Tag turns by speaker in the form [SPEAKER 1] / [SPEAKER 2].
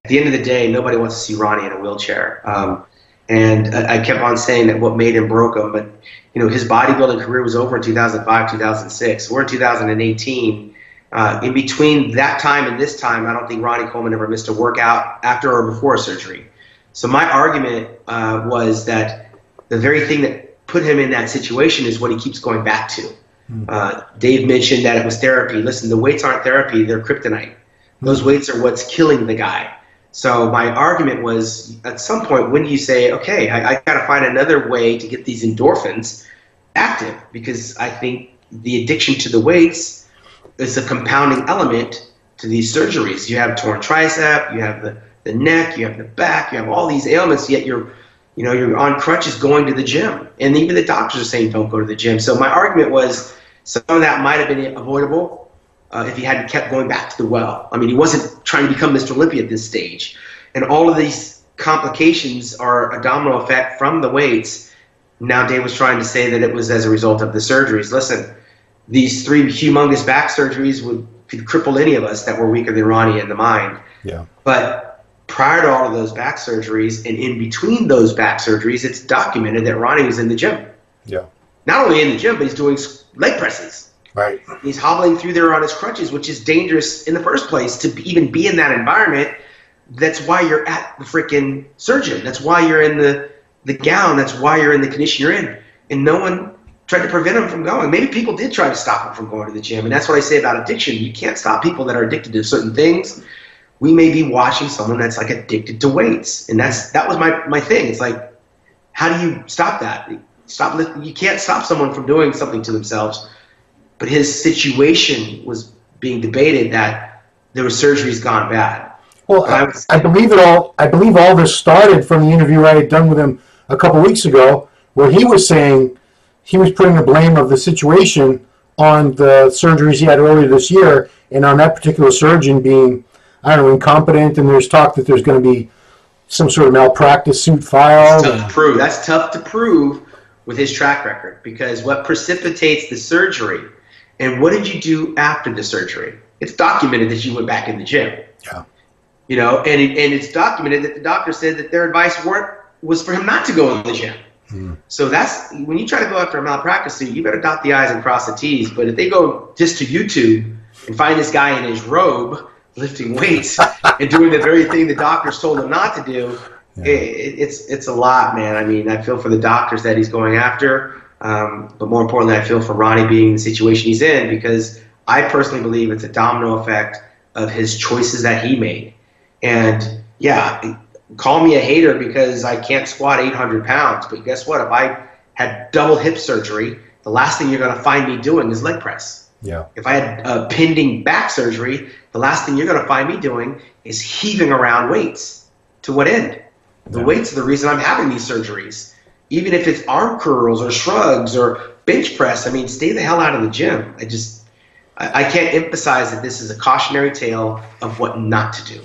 [SPEAKER 1] the end of the day, nobody wants to see Ronnie in a wheelchair. And I kept on saying that what made him broke him, but his bodybuilding career was over in 2005, 2006. We're in 2018. In between that time and this time, I don't think Ronnie Coleman ever missed a workout after or before surgery. So my argument was that the very thing that put him in that situation is what he keeps going back to. Dave mentioned that it was therapy. Listen, the weights aren't therapy, they're kryptonite. Those weights are what's killing the guy. So my argument was, at some point, when you say, okay, I got to find another way to get these endorphins active, because I think the addiction to the weights is a compounding element to these surgeries. You have torn tricep, you have the neck, you have the back, you have all these ailments, yet you're on crutches going to the gym. And even the doctors are saying don't go to the gym. So my argument was some of that might have been avoidable if he hadn't kept going back to the well. I mean, he wasn't trying to become Mr. Olympia at this stage. And all of these complications are a domino effect from the weights. Now Dave was trying to say that it was as a result of the surgeries. Listen, these 3 humongous back surgeries could cripple any of us that were weaker than Ronnie in the mind.
[SPEAKER 2] Yeah. But
[SPEAKER 1] prior to all of those back surgeries and in between those back surgeries, it's documented that Ronnie was in the gym.
[SPEAKER 2] Yeah.
[SPEAKER 1] Not only in the gym, but he's doing leg presses.
[SPEAKER 2] Right.
[SPEAKER 1] He's hobbling through there on his crutches, which is dangerous in the first place to even be in that environment. That's why you're at the freaking surgeon. That's why you're in the gown. That's why you're in the condition you're in. And no one tried to prevent him from going. Maybe people did try to stop him from going to the gym. And that's what I say about addiction. You can't stop people that are addicted to certain things. We may be watching someone that's like addicted to weights. And that was my thing. It's like, how do you stop that? You can't stop someone from doing something to themselves. But his situation was being debated that there were surgeries gone bad.
[SPEAKER 2] Well, I believe all this started from the interview I had done with him a couple weeks ago, where he was saying he was putting the blame of the situation on the surgeries he had earlier this year, and on that particular surgeon being, I don't know, incompetent, and there's talk that there's going to be some sort of malpractice suit filed.
[SPEAKER 1] That's tough to prove. That's tough to prove with his track record, because what precipitates the surgery, and what did you do after the surgery? It's documented that you went back in the gym.
[SPEAKER 2] Yeah.
[SPEAKER 1] And it's documented that the doctor said that their advice was for him not to go in the gym. So that's, when you try to go after a malpractice suit, you better dot the I's and cross the T's. But if they go just to YouTube and find this guy in his robe lifting weights and doing the very thing the doctors told him not to do, it's a lot, man. I mean, I feel for the doctors that he's going after. But more importantly, I feel for Ronnie being in the situation he's in, because I personally believe it's a domino effect of his choices that he made. And yeah, call me a hater because I can't squat 800 pounds, but guess what? If I had double hip surgery, the last thing you're going to find me doing is leg press.
[SPEAKER 2] Yeah.
[SPEAKER 1] If I had a pending back surgery, the last thing you're going to find me doing is heaving around weights. To what end? The weights are the reason I'm having these surgeries. Even if it's arm curls or shrugs or bench press, I mean, stay the hell out of the gym. I can't emphasize that this is a cautionary tale of what not to do.